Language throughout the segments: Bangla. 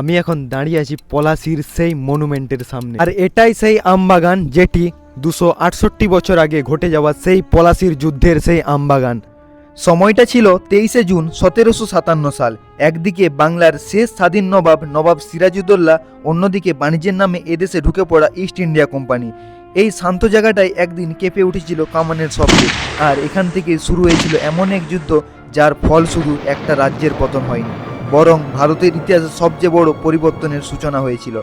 আমি এখন দাঁড়িয়ে আছি পলাশির সেই মনুমেন্টের সামনে, আর এটাই সেই আমবাগান যেটি 268 বছর আগে ঘটে যাওয়া সেই পলাশির যুদ্ধের সেই আমবাগান। সময়টা ছিল 23শে জুন 1757 সাল। একদিকে বাংলার শেষ স্বাধীন নবাব সিরাজউদ্দৌলা, অন্যদিকে বাণিজ্যের নামে এদেশে ঢুকে পড়া ইস্ট ইন্ডিয়া কোম্পানি। এই শান্ত জায়গাটায় একদিন কেঁপে উঠেছিল কামানের শব্দে, আর এখান থেকে শুরু হয়েছিল এমন এক যুদ্ধ যার ফল শুধু একটা রাজ্যের পতন হয়নি, বরং ভারতের ইতিহাসে সবচেয়ে বড় পরিবর্তনের সূচনা হয়েছিল।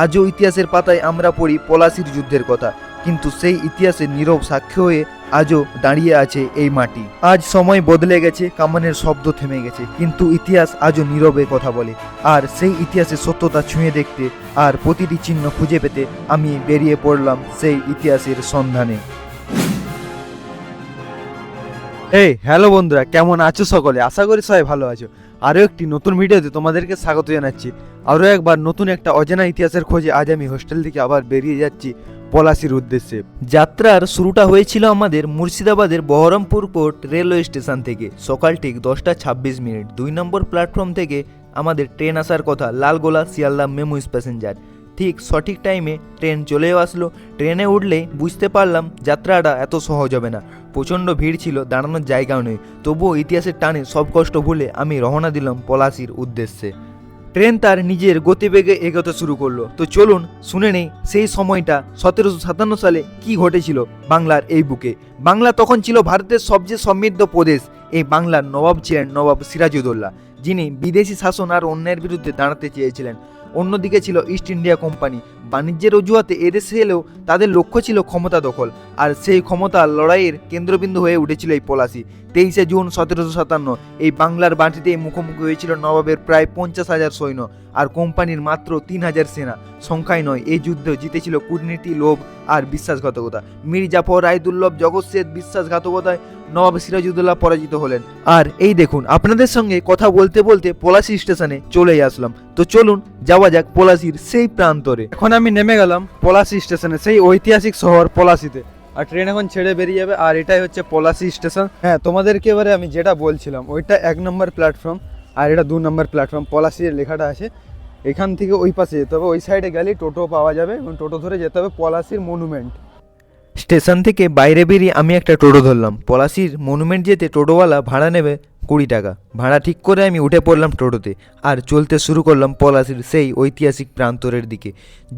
আজও ইতিহাসের পাতায় আমরা পড়ি পলাশির যুদ্ধের কথা, কিন্তু সেই ইতিহাসের নীরব সাক্ষ্য হয়ে আজও দাঁড়িয়ে আছে এই মাটি। আজ সময় বদলে গেছে, কামানের শব্দ থেমে গেছে, কিন্তু ইতিহাস আজও নীরবে কথা বলে। আর সেই ইতিহাসের সত্যতা ছুঁয়ে দেখতে আর প্রতিটি চিহ্ন খুঁজে পেতে আমি বেরিয়ে পড়লাম সেই ইতিহাসের সন্ধানে। এই হ্যালো বন্ধুরা, কেমন আছো সকলে? আশা করি সবাই ভালো আছো। আরও একটি নতুন ভিডিওতে তোমাদেরকে স্বাগত জানাচ্ছি। আরও একবার নতুন একটা অজানা ইতিহাসের খোঁজে আজ আমি হোস্টেল থেকে আবার বেরিয়ে যাচ্ছি পলাশির উদ্দেশ্যে। যাত্রার শুরুটা হয়েছিল আমাদের মুর্শিদাবাদের বহরমপুর পোর্ট রেলওয়ে স্টেশন থেকে। সকাল ঠিক 10:26। 2 নম্বর প্ল্যাটফর্ম থেকে আমাদের ট্রেন আসার কথা, লালগোলা শিয়ালদা মেমুইস প্যাসেঞ্জার। ঠিক সঠিক টাইমে ট্রেন চলেও আসলো। ট্রেনে উঠলেই বুঝতে পারলাম যাত্রাটা এত সহজ হবে না। প্রচণ্ড ভিড় ছিল, দাঁড়ানোর জায়গাও নেই। তবুও ইতিহাসের টানে সব কষ্ট ভুলে আমি রওনা দিলাম পলাশির উদ্দেশ্যে। ট্রেন তার নিজের গতিবেগে এগোতে শুরু করলো। তো চলুন শুনে নেই সেই সময়টা 1757 সালে কি ঘটেছিল বাংলার এই বুকে। বাংলা তখন ছিল ভারতের সবচেয়ে সমৃদ্ধ প্রদেশ। এই বাংলার নবাব ছিলেন নবাব সিরাজউদ্দৌলা, যিনি বিদেশি শাসন আর অন্যায়ের বিরুদ্ধে দাঁড়াতে চেয়েছিলেন। অন্যদিকে ছিল ইস্ট ইন্ডিয়া কোম্পানি। বাণিজ্যের অজুহাতে এদেশে এলেও তাদের লক্ষ্য ছিল ক্ষমতা দখল, আর সেই ক্ষমতার লড়াইয়ের কেন্দ্রবিন্দু হয়ে উঠেছিল এই পলাশি। 23শে জুন 1757 এই বাংলার মাটিতেই মুখোমুখি হয়েছিল নবাবের প্রায় 50,000 সৈন্য আর কোম্পানির মাত্র 3,000 সেনা। সংখ্যায় নয়, এই যুদ্ধ জিতেছিল কূটনীতি, লোভ আর বিশ্বাসঘাতকতা। মীর জাফর, রায়দুল্লভ, জগৎ শেঠ বিশ্বাসঘাতকতায় নবাব সিরাজউদ্দৌলা পরাজিত হলেন। আর এই দেখুন, আপনাদের সঙ্গে কথা বলতে বলতে পলাশি স্টেশনে চলেই আসলাম। তো চলুন যাওয়া যাক পলাশির সেই প্রান্তরে। এখন আমি নেমে গেলাম পলাশি স্টেশনে, সেই ঐতিহাসিক শহর পলাশিতে। আর ট্রেন এখন ছেড়ে বেরিয়ে যাবে, আর এটাই হচ্ছে পলাশি স্টেশন। হ্যাঁ, তোমাদেরকে এবারে আমি যেটা বলছিলাম, ওইটা 1 নম্বর প্ল্যাটফর্ম আর এটা 2 নম্বর প্ল্যাটফর্ম। পলাশির লেখাটা আছে। এখান থেকে ওই পাশে যেতে হবে, ওই সাইডে গেলেই টোটো পাওয়া যাবে এবং টোটো ধরে যেতে হবে পলাশির মনুমেন্ট। স্টেশন থেকে বাইরে বেরিয়ে আমি একটা টোটো ধরলাম। পলাশির মনুমেন্ট যেতে টোটোওয়ালা ভাড়া নেবে 20 টাকা। ভাড়া ঠিক করে আমি উঠে পড়লাম টোটোতে আর চলতে শুরু করলাম পলাশির সেই ঐতিহাসিক প্রান্তরের দিকে।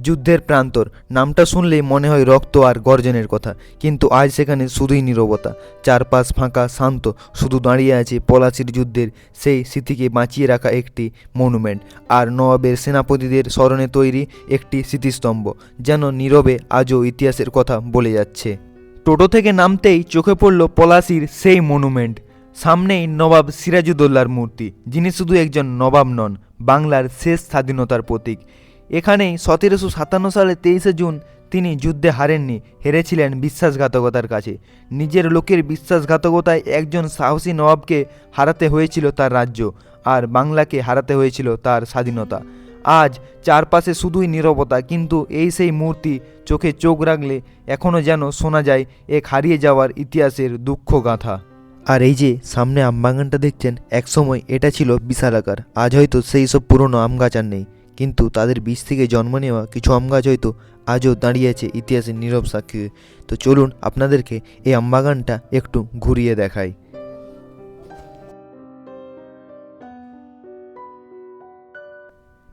যুদ্ধের প্রান্তর, নামটা শুনলেই মনে হয় রক্ত আর গর্জনের কথা, কিন্তু আজ সেখানে শুধুই নীরবতা। চারপাশ ফাঁকা, শান্ত, শুধু দাঁড়িয়ে আছে পলাশির যুদ্ধের সেই স্মৃতিকে বাঁচিয়ে রাখা একটি মনুমেন্ট আর নবাবের সেনাপতিদের স্মরণে তৈরি একটি স্মৃতিস্তম্ভ, যেন নীরবে আজও ইতিহাসের কথা বলে যাচ্ছে। টোটো থেকে নামতেই চোখে পড়ল পলাশির সেই মনুমেন্ট। সামনেই নবাব সিরাজউদ্দৌলার মূর্তি, যিনি শুধু একজন নবাব নন, বাংলার শেষ স্বাধীনতার প্রতীক। এখানেই 1757 সালে 23শে জুন তিনি যুদ্ধে হারেননি, হেরেছিলেন বিশ্বাসঘাতকতার কাছে। নিজের লোকের বিশ্বাসঘাতকতায় একজন সাহসী নবাবকে হারাতে হয়েছিল তার রাজ্য, আর বাংলাকে হারাতে হয়েছিল তার স্বাধীনতা। আজ চারপাশে শুধুই নীরবতা, কিন্তু এই সেই মূর্তি, চোখে চোখ রাখলে এখনও যেন শোনা যায় এক হারিয়ে যাওয়ার ইতিহাসের দুঃখ গাথা। আর এই যে সামনে আমবাগানটা দেখছেন, একসময় এটা ছিল বিশালাকার। আজ হয়তো সেই সব পুরনো আম গাছ আর নেই, কিন্তু তাদের বীজ থেকে জন্ম নেওয়া কিছু আম গাছ হয়তো আজও দাঁড়িয়ে আছে ইতিহাসের নীরব সাক্ষী। তো চলুন আপনাদেরকে এই আমবাগানটা একটু ঘুরিয়ে দেখাই।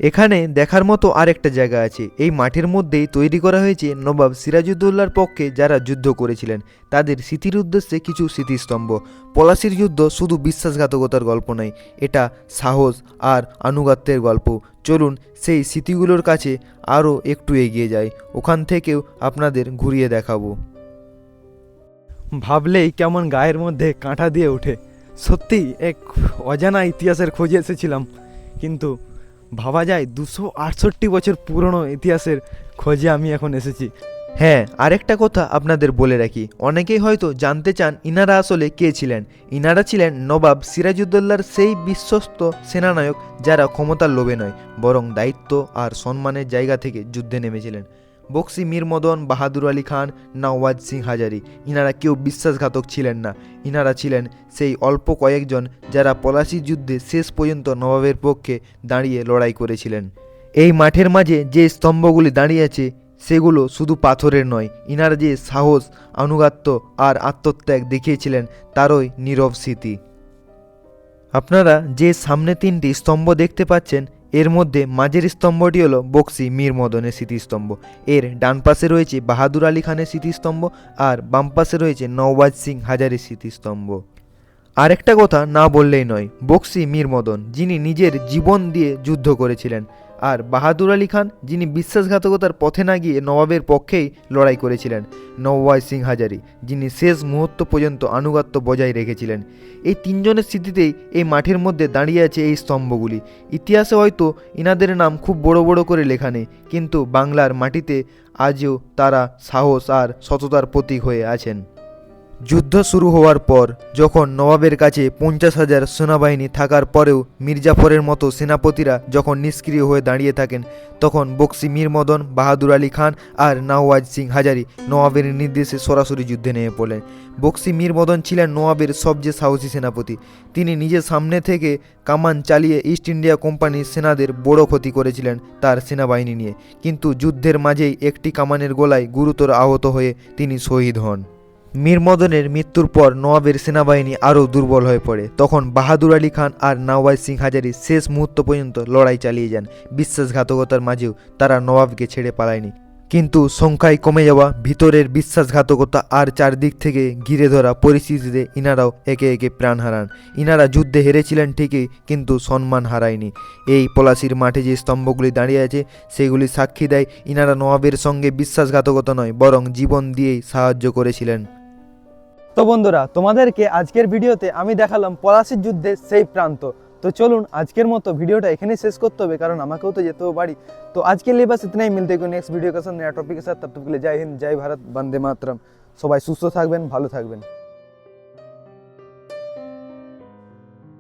এখানে দেখার মতো আরেকটা জায়গা আছে। এই মাঠের মধ্যেই তৈরি করা হয়েছে নবাব সিরাজউদ্দৌলার পক্ষে যারা যুদ্ধ করেছিলেন তাদের স্মৃতির উদ্দেশ্যে কিছু স্মৃতিস্তম্ভ। পলাশির যুদ্ধ শুধু বিশ্বাসঘাতকতার গল্প নয়, এটা সাহস আর আনুগত্যের গল্প। চলুন সেই স্মৃতিগুলোর কাছে আরও একটু এগিয়ে যাই, ওখান থেকেও আপনাদের ঘুরিয়ে দেখাবো। ভাবলেই কেমন গায়ের মধ্যে কাঁটা দিয়ে ওঠে। সত্যি এক অজানা ইতিহাসের খোঁজে এসেছিলাম, কিন্তু ভাবা যায় 268 বছর পুরনো ইতিহাসের খোঁজে আমি এখন এসেছি। হ্যাঁ, আরেকটা কথা আপনাদের বলে রাখি, অনেকেই হয়তো জানতে চান ইনারা আসলে কে ছিলেন। ইনারা ছিলেন নবাব সিরাজউদ্দৌলার সেই বিশ্বস্ত সেনানায়ক যারা ক্ষমতার লোভে নয়, বরং দায়িত্ব আর সম্মানের জায়গা থেকে যুদ্ধে নেমেছিলেন। বক্সি, মীর মদন, বাহাদুর আলী খান, নওয়াজ সিং হাজারি, ইনারা কেউ বিশ্বাসঘাতক ছিলেন না। ইনারা ছিলেন সেই অল্প কয়েকজন যারা পলাশির যুদ্ধে শেষ পর্যন্ত নবাবের পক্ষে দাঁড়িয়ে লড়াই করেছিলেন। এই মাঠের মাঝে যে স্তম্ভগুলি দাঁড়িয়ে আছে সেগুলো শুধু পাথরের নয়, ইনারা যে সাহস, আনুগত্য আর আত্মত্যাগ দেখিয়েছিলেন তারই নীরব স্মৃতি। আপনারা যে সামনে 3টি স্তম্ভ দেখতে পাচ্ছেন, এর মধ্যে মাঝের স্তম্ভটি হলো বক্সি মীর মদনের স্মৃতিস্তম্ভ। এর ডান পাশে রয়েছে বাহাদুর আলী খানের স্মৃতিস্তম্ভ আর বাম পাশে রয়েছে নওয়াজ সিং হাজারের স্মৃতিস্তম্ভ। আরেকটা কথা না বললেই নয়, বক্সি মীর মদন যিনি নিজের জীবন দিয়ে যুদ্ধ করেছিলেন, আর বাহাদুর আলী খান যিনি বিশ্বাসঘাতকতার পথে না গিয়ে নবাবের পক্ষেই লড়াই করেছিলেন, নওয়াজ সিং হাজারি যিনি শেষ মুহূর্ত পর্যন্ত আনুগত্য বজায় রেখেছিলেন। এই 3জনের স্মৃতিতেই এই মাঠের মধ্যে দাঁড়িয়ে আছে এই স্তম্ভগুলি। ইতিহাসে হয়তো ইনাদের নাম খুব বড় বড় করে লেখা নেই, কিন্তু বাংলার মাটিতে আজও তারা সাহস আর সততার প্রতীক হয়ে আছেন। যুদ্ধ শুরু হওয়ার পর যখন নবাবের কাছে 50,000 সেনাবাহিনী থাকার পরেও মির্জাফরের মতো সেনাপতিরা যখন নিষ্ক্রিয় হয়ে দাঁড়িয়ে থাকেন, তখন বক্সি মীর মদন, বাহাদুর আলী খান আর নওয়াজ সিং হাজারি নবাবের নির্দেশে সরাসরি যুদ্ধে নেমে পড়লেন। বক্সি মীর মদন ছিলেন নবাবের সবচেয়ে সাহসী সেনাপতি। তিনি নিজের সামনে থেকে কামান চালিয়ে ইস্ট ইন্ডিয়া কোম্পানির সেনাদের বড় ক্ষতি করেছিলেন তার সেনাবাহিনী নিয়ে, কিন্তু যুদ্ধের মাঝেই একটি কামানের গোলায় গুরুতর আহত হয়ে তিনি শহীদ হন। মীর মদনের মৃত্যুর পর নওয়াবের সেনাবাহিনী আরও দুর্বল হয়ে পড়ে। তখন বাহাদুর আলী খান আর নওয়াজ সিং হাজারি শেষ মুহূর্ত পর্যন্ত লড়াই চালিয়ে যান। বিশ্বাসঘাতকতার মাঝেও তারা নওয়াবকে ছেড়ে পালায়নি, কিন্তু সংখ্যায় কমে যাওয়া, ভিতরের বিশ্বাসঘাতকতা আর চারদিক থেকে ঘিরে ধরা পরিস্থিতিতে ইনারাও একে একে প্রাণ হারান। ইনারা যুদ্ধে হেরেছিলেন ঠিকই, কিন্তু সম্মান হারায়নি। এই পলাশির মাঠে যে স্তম্ভগুলি দাঁড়িয়ে আছে সেগুলি সাক্ষী দেয় ইনারা নওয়াবের সঙ্গে বিশ্বাসঘাতকতা নয়, বরং জীবন দিয়েই সাহায্য করেছিলেন। তো বন্ধুরা, তোমাদেরকে আজকের ভিডিওতে আমি দেখালাম পলাশির যুদ্ধের সেই প্রান্ত। তো চলুন আজকের মতো ভিডিওটা এখানেই শেষ করতে হবে, কারণ আমাকেও তো যেতে হবে বাড়ি। तो आज के लिए बस इतना ही, मिलते हैं नेक्स्ट वीडियो के साथ नया टॉपिक के साथ। तब तक के लिए जय हिंद, जय भारत, वंदे मातरम। সবাই সুস্থ থাকবেন, ভালো থাকবেন।